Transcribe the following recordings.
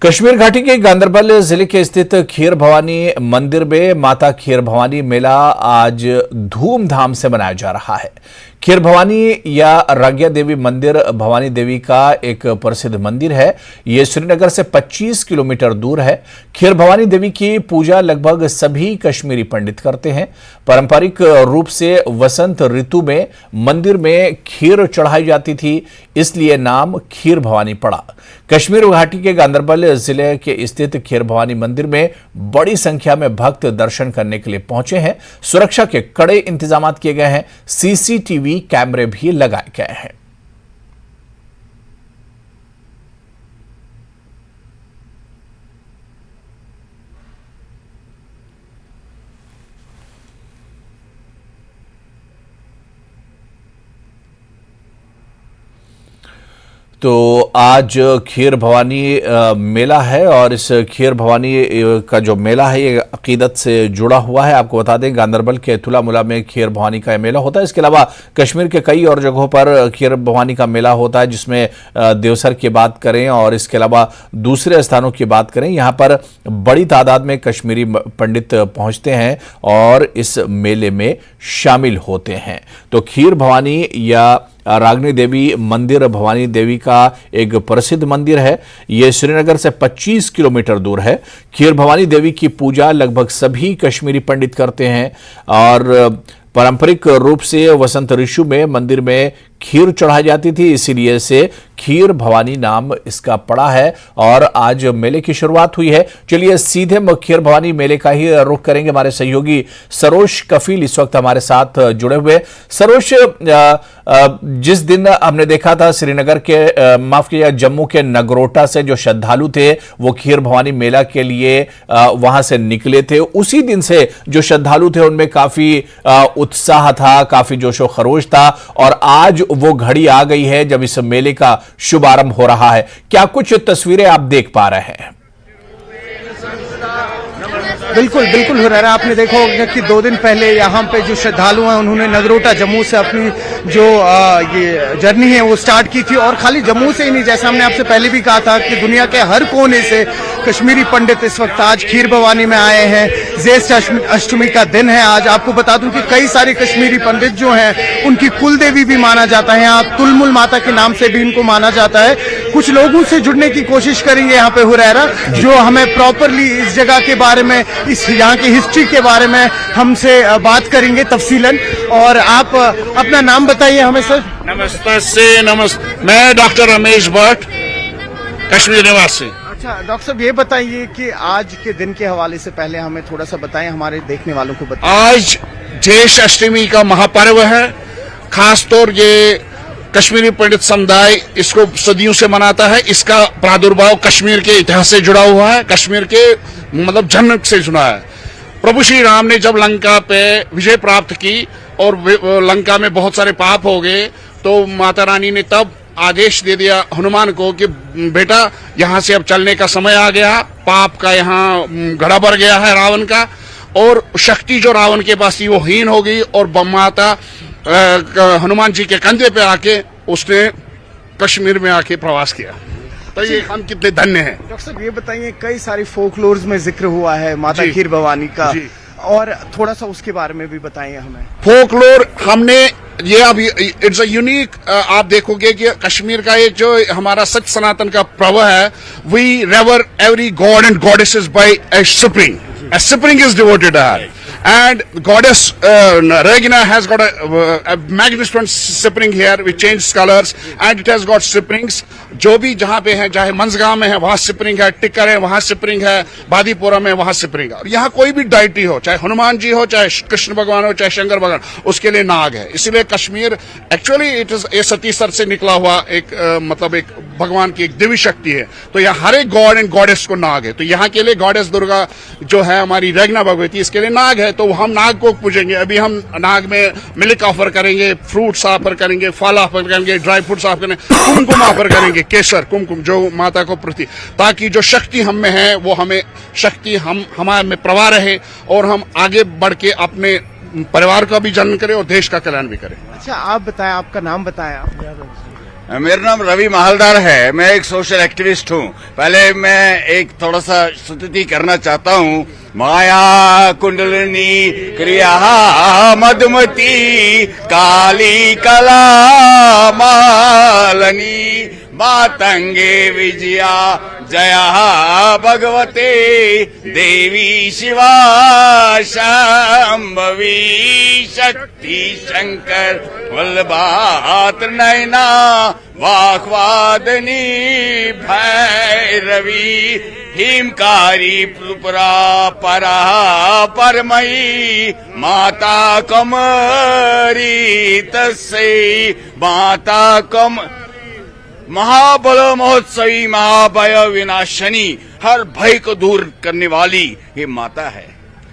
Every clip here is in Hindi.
कश्मीर घाटी के गांदरबल जिले के स्थित खीर भवानी मंदिर में माता खीर भवानी मेला आज धूमधाम से मनाया जा रहा है। खीर भवानी या राग्या देवी मंदिर भवानी देवी का एक प्रसिद्ध मंदिर है। ये श्रीनगर से 25 किलोमीटर दूर है। खीर भवानी देवी की पूजा लगभग सभी कश्मीरी पंडित करते हैं। पारंपरिक रूप से वसंत ऋतु में मंदिर में खीर चढ़ाई जाती थी, इसलिए नाम खीर भवानी पड़ा। कश्मीर घाटी के गांदरबल जिले के स्थित खीर भवानी मंदिर में बड़ी संख्या में भक्त दर्शन करने के लिए पहुंचे हैं। सुरक्षा के कड़े इंतजाम किए गए हैं। सीसीटीवी कैमरे भी लगाए गए हैं। तो आज खीर भवानी मेला है और इस खीर भवानी का जो मेला है ये अकीदत से जुड़ा हुआ है। आपको बता दें, गांदरबल के तुलामुला में खीर भवानी का मेला होता है। इसके अलावा कश्मीर के कई और जगहों पर खीर भवानी का मेला होता है, जिसमें देवसर की बात करें और इसके अलावा दूसरे स्थानों की बात करें, यहाँ पर बड़ी तादाद में कश्मीरी पंडित पहुंचते हैं और इस मेले में शामिल होते हैं। तो खीर भवानी या रागनी देवी मंदिर भवानी देवी का एक प्रसिद्ध मंदिर है। यह श्रीनगर से 25 किलोमीटर दूर है। खीर भवानी देवी की पूजा लगभग सभी कश्मीरी पंडित करते हैं और पारंपरिक रूप से वसंत ऋतु में मंदिर में खीर चढ़ाई जाती थी, इसीलिए से खीर भवानी नाम इसका पड़ा है और आज मेले की शुरुआत हुई है। चलिए सीधे खीर भवानी मेले का ही रुख करेंगे। हमारे सहयोगी सरोज कफील इस वक्त हमारे साथ जुड़े हुए। सरोज, जिस दिन हमने देखा था श्रीनगर के माफ कीजिएगा जम्मू के नगरोटा से जो श्रद्धालु थे वो खीर भवानी मेला के लिए वहां से निकले थे, उसी दिन से जो श्रद्धालु थे उनमें काफी उत्साह था, काफी जोशो खरोश था और आज वो घड़ी आ गई है जब इस मेले का शुभारंभ हो रहा है। क्या कुछ तस्वीरें आप देख पा रहे हैं? बिल्कुल बिल्कुल हुरैरा, आपने देखा होगा कि 2 दिन पहले यहाँ पे जो श्रद्धालु हैं उन्होंने नगरोटा जम्मू से अपनी जो ये जर्नी है वो स्टार्ट की थी। और खाली जम्मू से ही नहीं, जैसा हमने आपसे पहले भी कहा था कि दुनिया के हर कोने से कश्मीरी पंडित इस वक्त आज खीर भवानी में आए हैं। ज्येष्ठ अष्टमी का दिन है आज। आपको बता दूं कि कई सारे कश्मीरी पंडित जो हैं उनकी कुल देवी भी माना जाता है, यहाँ तुलमुल माता के नाम से भी इनको माना जाता है। कुछ लोगों से जुड़ने की कोशिश करेंगे यहाँ पे हुरैरा, जो हमें प्रॉपरली इस जगह के बारे में, इस यहाँ की हिस्ट्री के बारे में हमसे बात करेंगे तफसीलन। और आप अपना नाम बताइए हमें सर। नमस्ते। मैं डॉक्टर रमेश भट्ट, कश्मीर निवासी। अच्छा डॉक्टर साहब, ये बताइए कि आज के दिन के हवाले से पहले हमें थोड़ा सा बताएं, हमारे देखने वालों को बताएं। आज ज्येष्ठ अष्टमी का महापर्व है। खासतौर ये कश्मीरी पंडित समुदाय इसको सदियों से मनाता है। इसका प्रादुर्भाव कश्मीर के इतिहास से जुड़ा हुआ है, कश्मीर के मतलब जन्म से जुड़ा है। प्रभु श्री राम ने जब लंका पे विजय प्राप्त की और लंका में बहुत सारे पाप हो गए, तो माता रानी ने तब आदेश दे दिया हनुमान को कि बेटा यहाँ से अब चलने का समय आ गया। पाप का यहाँ घड़ा भर गया है रावण का, और शक्ति जो रावण के पास थी वो हीन हो गई और माता हनुमान जी के कंधे पे आके उसने कश्मीर में आके प्रवास किया। तो ये हम कितने धन्य हैं। डॉक्टर साहब ये बताइए, कई सारी फोकलोर्स में जिक्र हुआ है माता खीर भवानी का, और थोड़ा सा उसके बारे में भी बताइए हमें। फोकलोर हमने ये अभी इट्स अ यूनिक, आप देखोगे कि कश्मीर का एक जो हमारा सच सनातन का पर्व है, we revere every god and goddesses by a spring. A spring is devoted to her, and goddess Regina has got a magnificent spring here with changed colors, and it has got springs. जो भी जहाँ पे है, चाहे मंजगांव में है वहाँ स्प्रिंग है, टिक्कर है वहाँ स्प्रिंग है, बादीपुरा में वहाँ स्प्रिंग है। और यहाँ कोई भी डाइटी हो, चाहे हनुमान जी हो, चाहे कृष्ण भगवान हो, चाहे शंकर भगवान, उसके लिए नाग है। इसीलिए Kashmir actually it is a Satisar से निकला हुआ एक मतलब एक भगवान की एक दिव्य शक्ति है। तो यहाँ हर एक गॉड एंड गॉडेस को नाग है। तो यहाँ के लिए गॉडेस दुर्गा जो है हमारी रेगना भगवती, इसके लिए नाग है। तो हम नाग को पूजेंगे। अभी हम नाग में मिल्क ऑफर करेंगे, फ्रूट्स ऑफर करेंगे, फल ऑफर करेंगे, ड्राई फ्रूट्स ऑफर करेंगे, कुमकुम ऑफर करेंगे, केसर कुमकुम जो माता को प्रति, ताकि जो शक्ति हम में है वो हमें शक्ति हमारे में प्रवाह रहे और हम आगे बढ़ के अपने परिवार का भी जन्म करें और देश का कल्याण भी करें। अच्छा आप बताएं, आपका नाम बताएं आप। मेरा नाम रवि महलदार है। मैं एक सोशल एक्टिविस्ट हूँ। पहले मैं एक थोड़ा सा स्तुति करना चाहता हूँ। माया कुंडलिनी क्रिया मधुमती काली कला मालनी मातंगे विजया जया भगवते देवी शिवा शाम्भवी शक्ति शंकर वल्लभा त्रिनयना वाक्वादनी भैरवी हिमकारी पुरा परा परमयी माता कमरी तस्यै माता कम महाबल महोत्सवी महाभय विनाशनी हर भय को दूर करने वाली ये माता है।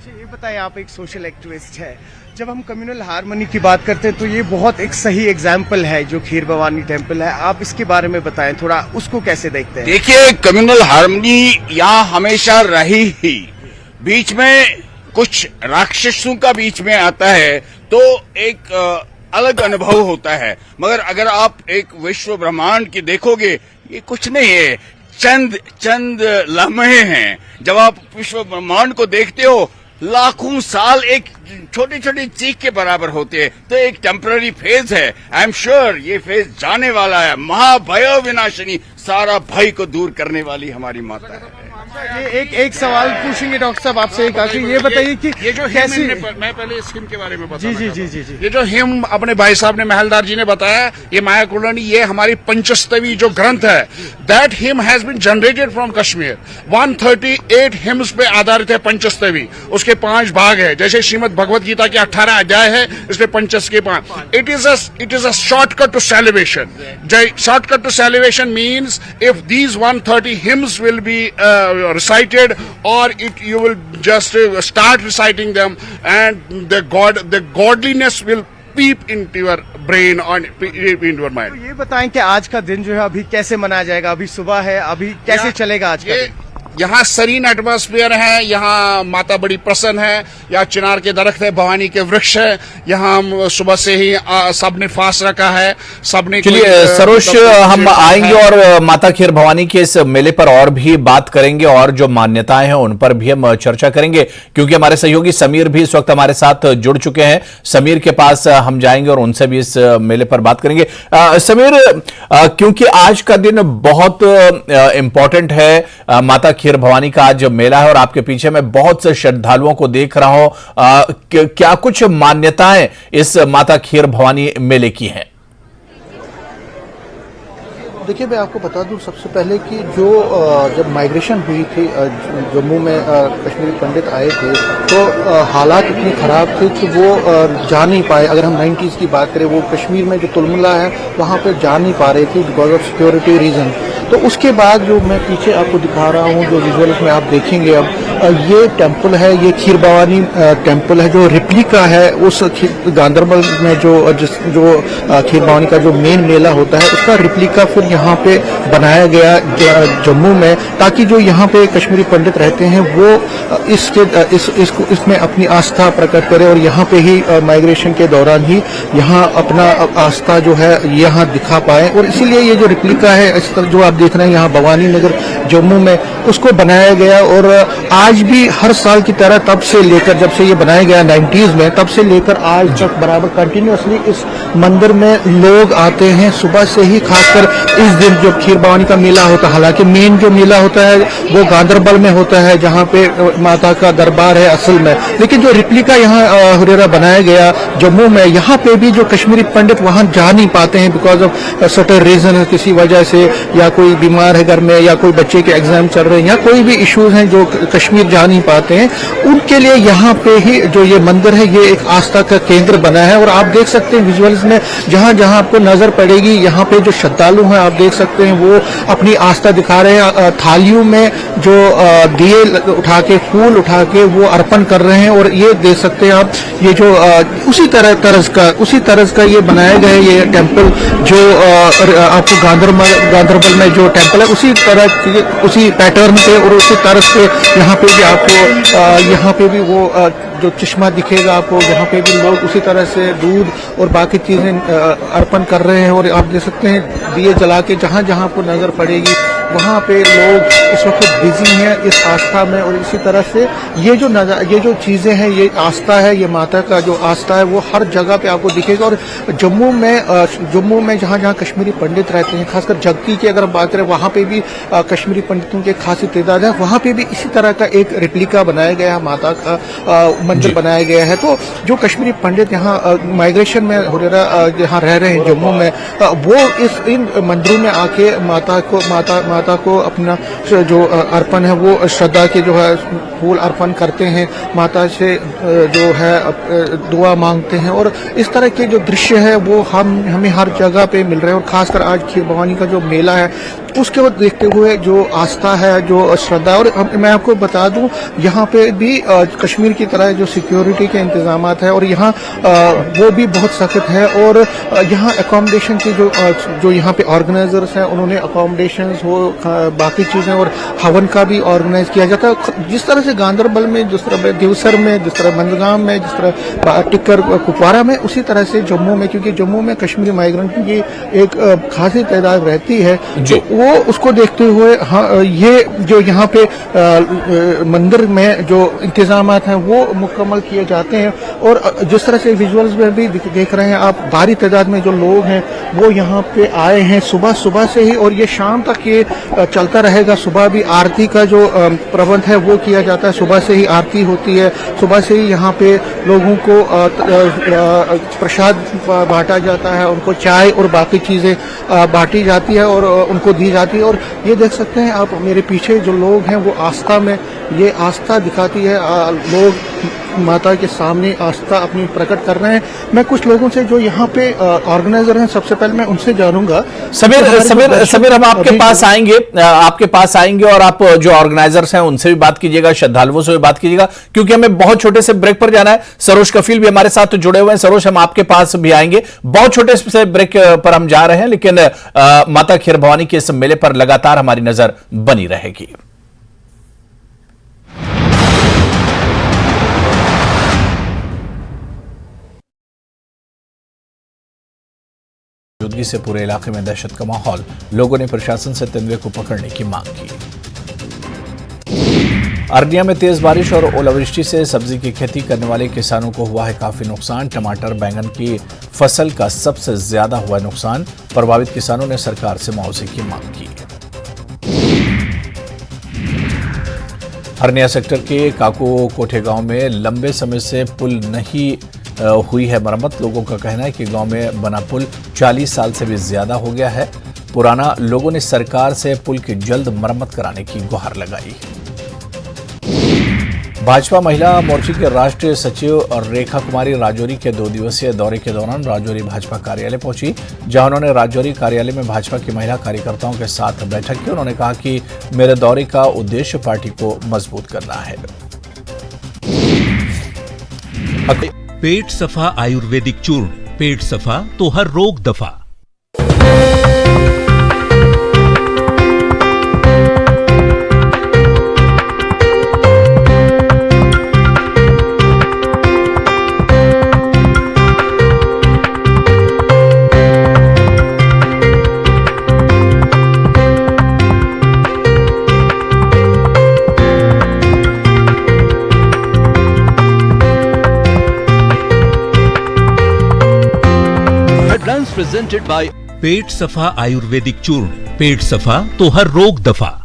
ये बताइए, आप एक सोशल एक्टिविस्ट है, जब हम कम्युनल हार्मनी की बात करते हैं तो ये बहुत एक सही एग्जाम्पल है जो खीर भवानी टेम्पल है। आप इसके बारे में बताएं थोड़ा, उसको कैसे देखते हैं? देखिए, कम्युनल हार्मनी यहाँ हमेशा रही ही। बीच में कुछ राक्षसों का बीच में आता है तो एक अलग अनुभव होता है, मगर अगर आप एक विश्व ब्रह्मांड की देखोगे ये कुछ नहीं है, चंद लम्हे हैं। जब आप विश्व ब्रह्मांड को देखते हो लाखों साल एक छोटी छोटी चीख के बराबर होते हैं। तो एक टेम्पररी फेज है। आई एम श्योर ये फेज जाने वाला है। महाभय विनाशिनी सारा भय को दूर करने वाली हमारी माता है। ये एक सवाल पूछेंगे डॉक्टर साहब आपसे, एक आखिर ये बताइए कि ये जो कैसी मैं पहले इस हिम के बारे में बताना जी। ये जो हिम अपने भाई साहब ने महलदार जी ने बताया, ये माया कुंडलिनी, ये हमारी पंचस्तवी जो ग्रंथ है, that hymn has been generated from Kashmir. 138 hymns पे आधारित है पंचस्तवी। उसके 5 भाग है, जैसे श्रीमद भगवत गीता के 18 अध्याय है, इसमें पंचस के 5। It is a shortcut to celebration. Shortcut to celebration means if these 130 hymns will be recited, or you will just start reciting them, and the godliness will peep into your brain and into your mind. ये बताएं कि आज का दिन जो है अभी कैसे मनाया जाएगा? अभी सुबह है, अभी कैसे चलेगा आज का दिन? यहाँ सरीन एटमॉस्फेयर है, यहाँ माता बड़ी प्रसन्न है, यहाँ चिनार के दरख्त है, भवानी के वृक्ष है। यहाँ हम सुबह से ही सबने फास्ट रखा है, सबने। चलिए सरोज, हम आएंगे और माता खीर भवानी के इस मेले पर और भी बात करेंगे और जो मान्यताएं हैं उन पर भी हम चर्चा करेंगे, क्योंकि हमारे सहयोगी समीर भी इस वक्त हमारे साथ जुड़ चुके हैं। समीर के पास हम जाएंगे और उनसे भी इस मेले पर बात करेंगे। समीर, क्योंकि आज का दिन बहुत इंपॉर्टेंट है, माता खीर भवानी का आज मेला है और आपके पीछे मैं बहुत से श्रद्धालुओं को देख रहा हूं, क्या कुछ मान्यताएं इस माता खीर भवानी मेले की हैं? देखिए, मैं आपको बता दूं सबसे पहले कि जो जब माइग्रेशन हुई थी जम्मू में, कश्मीरी पंडित आए थे तो हालात इतने ख़राब थे कि वो जा नहीं पाए। अगर हम 90s की बात करें, वो कश्मीर में जो तुलमुला है वहाँ पे जा नहीं पा रहे थे बिकॉज ऑफ सिक्योरिटी रीज़न। तो उसके बाद जो मैं पीछे आपको दिखा रहा हूँ, जो विजुअल्स में आप देखेंगे अब, ये टेम्पल है, ये खीर भवानी टेम्पल है जो रिप्लिका है उस गांदरबल में जो खीर भवानी का जो मेन मेला होता है उसका रिप्लिका फिर यहाँ पे बनाया गया जम्मू में, ताकि जो यहाँ पे कश्मीरी पंडित रहते हैं वो इसमें अपनी आस्था प्रकट करें और यहाँ पे ही माइग्रेशन के दौरान ही यहाँ अपना आस्था जो है यहाँ दिखा पाए। और इसीलिए ये जो रिप्लिका है इस तरह जो आप देख रहे हैं यहाँ भवानी नगर जम्मू में, उसको बनाया गया। और आज भी हर साल की तरह तब से लेकर, जब से ये बनाया गया 90s में, तब से लेकर आज तक बराबर कंटिन्यूअसली इस मंदिर में लोग आते हैं सुबह से ही। खासकर इस दिन जो खीर भवानी का मेला होता है, हालांकि मेन जो मेला होता है वो गांदरबल में होता है जहाँ पे माता का दरबार है असल में, लेकिन जो रिप्लिका यहाँ हुरेरा बनाया गया जम्मू में, यहाँ पे भी जो कश्मीरी पंडित वहाँ जा नहीं पाते हैं बिकॉज ऑफ सर्टेन रीजन, किसी वजह से, या कोई बीमार है घर में, या कोई बच्चे के एग्जाम चल रहे हैं, या कोई भी इश्यूज हैं जो कश्मीर जा नहीं पाते हैं, उनके लिए यहाँ पे ही जो ये मंदिर है ये एक आस्था का केंद्र बना है। और आप देख सकते हैं विजुअल्स में, जहाँ जहाँ आपको नजर पड़ेगी यहाँ पे जो श्रद्धालु हैं आप देख सकते हैं वो अपनी आस्था दिखा रहे हैं। थालियों में जो दिए उठा के, फूल उठा के वो अर्पण कर रहे हैं। और ये देख सकते हैं आप, ये जो उसी तरह का ये बनाया गया है ये टेम्पल, जो आपको गांदरबल में जो टेम्पल है उसी पैटर्न पे और उसी तरह से यहाँ पे भी आपको यहाँ पे भी वो जो चश्मा दिखेगा आपको, जहाँ पे भी लोग उसी तरह से दूध और बाकी चीजें अर्पण कर रहे हैं। और आप देख सकते हैं दिए जला के जहाँ जहाँ पर नजर पड़ेगी वहाँ पे लोग इस वक्त बिजी हैं इस आस्था में। और इसी तरह से ये जो चीजें हैं, ये आस्था है, ये माता का जो आस्था है वो हर जगह पे आपको दिखेगा। और जम्मू में जहाँ जहाँ कश्मीरी पंडित रहते हैं, खासकर जगती की अगर बात करें, वहाँ पे भी कश्मीरी पंडितों की खासी तादाद है। वहाँ पे भी इसी तरह का एक रेप्लिका बनाया गया है, माता का मंदिर बनाया गया है। तो जो कश्मीरी पंडित यहाँ माइग्रेशन में यहाँ रह रहे हैं जम्मू में, वो इन मंदिरों में आके माता को अपना जो अर्पण है वो श्रद्धा के जो है फूल अर्पण करते हैं, माता से जो है दुआ मांगते हैं। और इस तरह के जो दृश्य है वो हमें हर जगह पे मिल रहे हैं। और खासकर आज खीर भवानी का जो मेला है उसके बाद देखते हुए जो आस्था है, जो श्रद्धा, और मैं आपको बता दूं यहाँ पे भी कश्मीर की तरह जो सिक्योरिटी के इंतजाम है और यहाँ वो भी बहुत सख्त है। और यहाँ अकोमोडेशन की जो यहाँ पे ऑर्गेनाइजर्स हैं उन्होंने अकोमोडेशन हो, बाकी चीजें, और हवन का भी ऑर्गेनाइज किया जाता है। जिस तरह से गांधरबल में, जिस तरह देवसर में, जिस तरह मंदगाम में, जिस तरह टिक्कर कुपवारा में, उसी तरह से जम्मू में, क्योंकि जम्मू में कश्मीरी माइग्रेंट की एक खासी तादाद रहती है, तो वो उसको देखते हुए ये जो यहाँ पे मंदिर में जो इंतजाम हैं वो मुकम्मल किए जाते हैं। और जिस तरह से विजुअल्स में भी देख रहे हैं आप, भारी तादाद में जो लोग हैं वो यहाँ पे आए हैं सुबह से ही, और ये शाम तक ये चलता रहेगा। सुबह भी आरती का जो प्रबंध है वो किया जाता है, सुबह से ही आरती होती है, सुबह से ही यहाँ पे लोगों को प्रसाद बांटा जाता है, उनको चाय और बाकी चीजें बांटी जाती है और उनको दी जाती है। और ये देख सकते हैं आप मेरे पीछे जो लोग हैं वो आस्था में, ये आस्था दिखाती है, लोग माता के सामने आस्था अपनी प्रकट कर रहे हैं। मैं कुछ लोगों से जो यहाँ पे ऑर्गेनाइजर हैं, सबसे पहले मैं उनसे जानूंगा। समीर हम आपके पास आएंगे और आप जो ऑर्गेनाइजर्स हैं उनसे भी बात कीजिएगा, श्रद्धालुओं से भी बात कीजिएगा, क्योंकि हमें बहुत छोटे से ब्रेक पर जाना है। सरोज कफील भी हमारे साथ जुड़े हुए हैं। सरोज, हम आपके पास भी आएंगे, बहुत छोटे से ब्रेक पर हम जा रहे हैं, लेकिन माता खीर भवानी के इस मेले पर लगातार हमारी नजर बनी रहेगी। मौजूदगी से पूरे इलाके में दहशत का माहौल, लोगों ने प्रशासन से तेंदुए को पकड़ने की मांग की। अरनिया में तेज बारिश और ओलावृष्टि से सब्जी की खेती करने वाले किसानों को हुआ है काफी नुकसान। टमाटर, बैंगन की फसल का सबसे ज्यादा हुआ नुकसान। प्रभावित किसानों ने सरकार से मुआवजे की मांग की। अरनिया सेक्टर के काको कोठे गांव में लंबे समय से पुल नहीं हुई है मरम्मत। लोगों का कहना है कि गांव में बना पुल 40 साल से भी ज्यादा हो गया है पुराना। लोगों ने सरकार से पुल की जल्द मरम्मत कराने की गुहार लगाई। भाजपा महिला मोर्चे के राष्ट्रीय सचिव और रेखा कुमारी राजौरी के 2 दिवसीय दौरे के दौरान राजौरी भाजपा कार्यालय पहुंची, जहां उन्होंने राजौरी कार्यालय में भाजपा की महिला कार्यकर्ताओं के साथ बैठक की। उन्होंने कहा कि मेरे दौरे का उद्देश्य पार्टी को मजबूत करना है। पेट सफा आयुर्वेदिक चूर्ण, पेट सफा तो हर रोग दफा। Presented by पेट सफा आयुर्वेदिक चूर्ण, पेट सफा तो हर रोग दफा।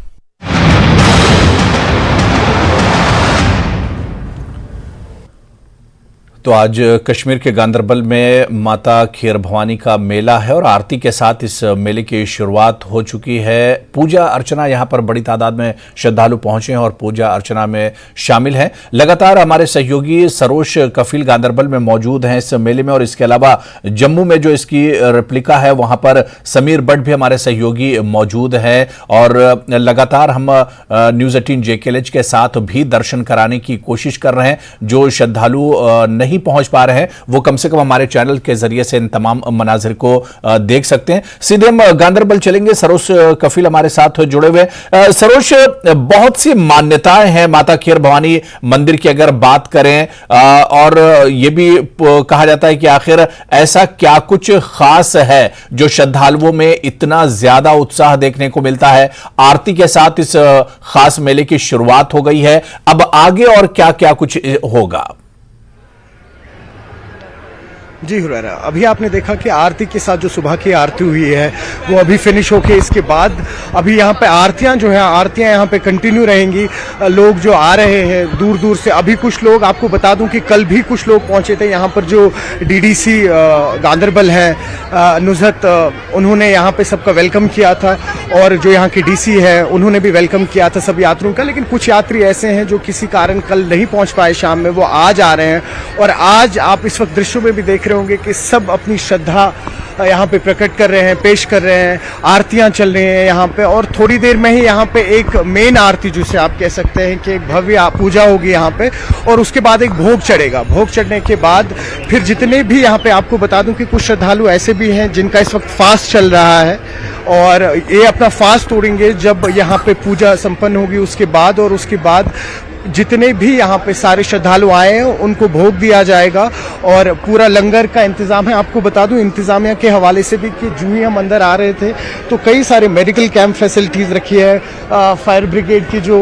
तो आज कश्मीर के गांदरबल में माता खीर भवानी का मेला है और आरती के साथ इस मेले की शुरुआत हो चुकी है। पूजा अर्चना यहां पर बड़ी तादाद में श्रद्धालु पहुंचे हैं और पूजा अर्चना में शामिल हैं। लगातार हमारे सहयोगी सरोज कफील गांदरबल में मौजूद हैं इस मेले में, और इसके अलावा जम्मू में जो इसकी रेप्लिका है वहां पर समीर बट भी हमारे सहयोगी मौजूद है। और लगातार हम न्यूज़ 18 JKLH के साथ भी दर्शन कराने की कोशिश कर रहे हैं। जो श्रद्धालु नहीं नहीं पहुंच पा रहे हैं वो कम से कम हमारे चैनल के जरिए से इन तमाम मनाजिर को देख सकते हैं। सीधे हम गांदरबल चलेंगे, सरोज कफील हमारे साथ जुड़े हुए। सरोज, बहुत सी मान्यताएं हैं माता खेर भवानी मंदिर की अगर बात करें, और यह भी कहा जाता है कि आखिर ऐसा क्या कुछ खास है जो श्रद्धालुओं में इतना ज्यादा उत्साह देखने को मिलता है। आरती के साथ इस खास मेले की शुरुआत हो गई है, अब आगे और क्या क्या कुछ होगा? जी हुरैरा, अभी आपने देखा कि आरती के साथ जो सुबह की आरती हुई है वो अभी फिनिश होके इसके बाद अभी यहाँ पे आरतियाँ जो हैं, आरतियाँ यहाँ पे कंटिन्यू रहेंगी। लोग जो आ रहे हैं दूर दूर से, अभी कुछ लोग, आपको बता दूं कि कल भी कुछ लोग पहुँचे थे यहाँ पर। जो डीडीसी गांदरबल है नुज़हत, उन्होंने यहाँ पे सबका वेलकम किया था, और जो यहाँ की डीसी है उन्होंने भी वेलकम किया था सब यात्रियों का। लेकिन कुछ यात्री ऐसे हैं जो किसी कारण कल नहीं पहुँच पाए शाम में, वो आज आ रहे हैं। और आज आप इस वक्त दृश्यों में भी देख होंगे कि सब अपनी श्रद्धा यहाँ पे प्रकट कर रहे हैं, पेश कर रहे हैं। आरतियाँ चल रही हैं यहाँ पे, और थोड़ी देर में ही यहाँ पे एक मेन आरती जिसे आप कह सकते हैं कि एक भव्य पूजा होगी यहाँ पे, और उसके बाद एक भोग चढ़ेगा। भोग चढ़ने के बाद फिर जितने भी यहाँ पे, आपको बता दूं कि कुछ श्रद्धालु ऐसे भी हैं जिनका इस वक्त फास्ट चल रहा है, और ये अपना फास्ट तोड़ेंगे जब यहाँ पे पूजा संपन्न होगी उसके बाद। और उसके बाद जितने भी यहाँ पे सारे श्रद्धालु आए हैं उनको भोग दिया जाएगा, और पूरा लंगर का इंतजाम है। आपको बता दूं इंतजामिया के हवाले से भी कि जो ही हम अंदर आ रहे थे तो कई सारे मेडिकल कैंप फैसिलिटीज़ रखी है। फायर ब्रिगेड की जो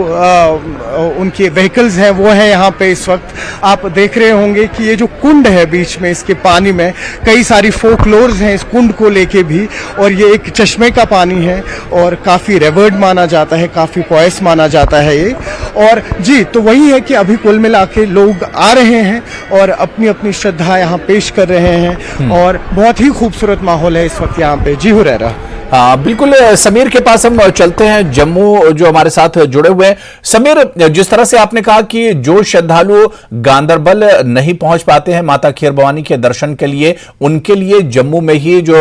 उनके व्हीकल्स हैं वो हैं यहाँ पे। इस वक्त आप देख रहे होंगे कि ये जो कुंड है बीच में, इसके पानी में कई सारी फोकलोर्स हैं इस कुंड को लेके भी, और ये एक चश्मे का पानी है और काफ़ी रेवर्ड माना जाता है, काफ़ी पॉयस माना जाता है ये। और जी, तो वही है कि अभी कुल मिला के लोग आ रहे हैं और अपनी अपनी श्रद्धा यहाँ पेश कर रहे हैं, और बहुत ही खूबसूरत माहौल है इस वक्त यहाँ पे। जी हुरैरा। बिल्कुल, समीर के पास हम चलते हैं, जम्मू जो हमारे साथ जुड़े हुए हैं। समीर, जिस तरह से आपने कहा कि जो श्रद्धालु गांदरबल नहीं पहुंच पाते हैं माता खेर भवानी के दर्शन के लिए, उनके लिए जम्मू में ही जो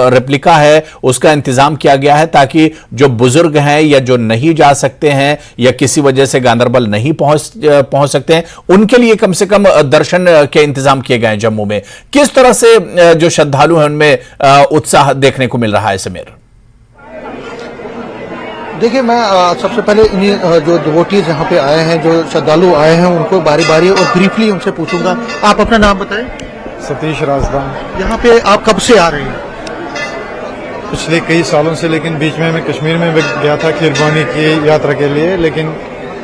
रेप्लिका है उसका इंतजाम किया गया है, ताकि जो बुजुर्ग हैं या जो नहीं जा सकते हैं या किसी वजह से गांदरबल नहीं पहुंच सकते हैं, उनके लिए कम से कम दर्शन के इंतजाम किए गए हैं जम्मू में। किस तरह से जो श्रद्धालु हैं उनमें उत्साह देखने को मिल रहा है समीर? देखिए, मैं सबसे पहले इन्हीं जो डिवोटीज यहाँ पे आए हैं, जो श्रद्धालु आए हैं, उनको बारी बारी और ब्रीफली उनसे पूछूंगा। आप अपना नाम बताएं। सतीश राजदान। यहाँ पे आप कब से आ रहे हैं? पिछले कई सालों से, लेकिन बीच में मैं कश्मीर में भी गया था खेर भवानी की यात्रा के लिए, लेकिन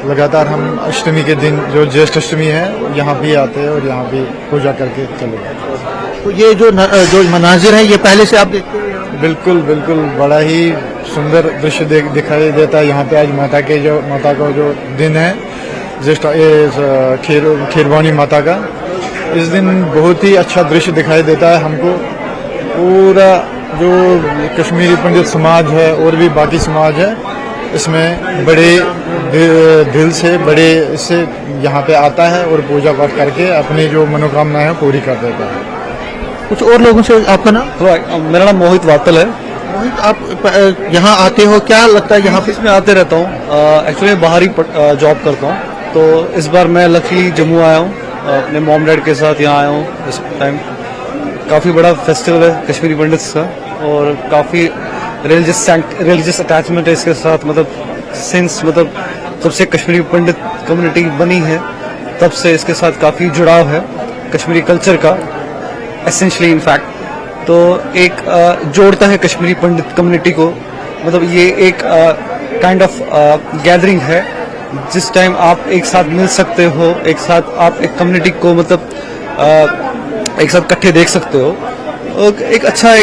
लगातार हम अष्टमी के दिन, जो ज्येष्ठ अष्टमी है, यहाँ भी आते हैं और यहाँ भी पूजा करके चले जाते। तो ये जो मनाजिर है ये पहले से आप देखते हैं? बिल्कुल बिल्कुल, बड़ा ही सुंदर दृश्य दिखाई देता है यहाँ पे। आज माता का जो दिन है, ज्येष्ठ खेर भवानी माता का, इस दिन बहुत ही अच्छा दृश्य दिखाई देता है हमको। पूरा जो कश्मीरी पंडित समाज है और भी बाकी समाज है, इसमें बड़े दिल से, बड़े इससे यहाँ पे आता है और पूजा पाठ करके अपनी जो मनोकामना है पूरी कर देता है। कुछ और लोगों से, आपका नाम? मेरा नाम मोहित वातल है। मोहित, आप यहाँ आते हो, क्या लगता है यहाँ पे? इसमें आते रहता हूँ। एक्चुअली बाहर ही जॉब करता हूँ, तो इस बार मैं लकीली जम्मू आया हूँ, अपने मॉम डैड के साथ यहाँ आया हूँ। इस टाइम काफ़ी बड़ा फेस्टिवल है कश्मीरी पंडित्स का, और काफ़ी रिलीजियस अटैचमेंट है इसके साथ। मतलब जब से कश्मीरी पंडित कम्युनिटी बनी है तब से इसके साथ काफ़ी जुड़ाव है कश्मीरी कल्चर का, एसेंशियली इनफैक्ट। तो एक जोड़ता है कश्मीरी पंडित कम्युनिटी को। मतलब ये एक काइंड ऑफ गैदरिंग है, जिस टाइम आप एक साथ मिल सकते हो, एक साथ आप एक कम्युनिटी को एक साथ इकट्ठे देख सकते हो। एक अच्छा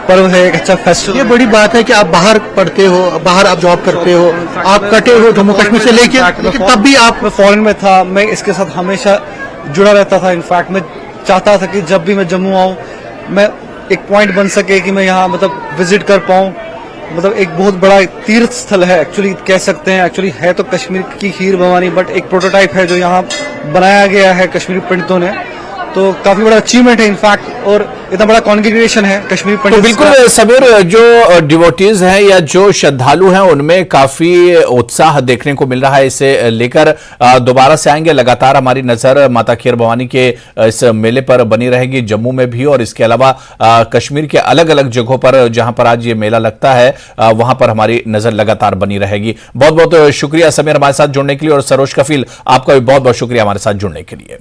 पर्व है, एक अच्छा फेस्टिवल। ये बड़ी बात है कि आप बाहर पढ़ते हो, बाहर आप जॉब करते हो, आप कटे हो जम्मू कश्मीर से, लेकिन तब भी आप फॉरेन में था, मैं इसके साथ हमेशा जुड़ा रहता था। इनफैक्ट मैं चाहता था कि जब भी मैं जम्मू आऊँ, मैं एक पॉइंट बन सके कि मैं यहाँ विजिट कर पाऊँ। एक बहुत बड़ा तीर्थ स्थल है, एक्चुअली कह सकते हैं। एक्चुअली है तो कश्मीर की खीर भवानी, बट एक प्रोटोटाइप है जो यहाँ बनाया गया है कश्मीरी पंडितों ने, तो काफी बड़ा अचीवमेंट है इनफैक्ट, और इतना बड़ा कॉन्ग्रेगेशन है कश्मीरी तो पंडित बिल्कुल समीर, जो डिवोटीज हैं या जो श्रद्धालु हैं उनमें काफी उत्साह देखने को मिल रहा है। इसे लेकर दोबारा से आएंगे, लगातार हमारी नजर माता खीर भवानी के इस मेले पर बनी रहेगी, जम्मू में भी और इसके अलावा कश्मीर के अलग अलग जगहों पर जहां पर आज ये मेला लगता है वहां पर हमारी नजर लगातार बनी रहेगी। बहुत बहुत शुक्रिया समीर हमारे साथ जुड़ने के लिए, और सरोज कफील आपका भी बहुत बहुत शुक्रिया हमारे साथ जुड़ने के लिए।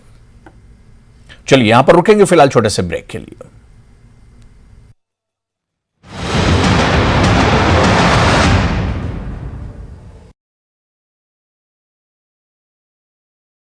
चलिए यहां पर रुकेंगे फिलहाल छोटे से ब्रेक के लिए।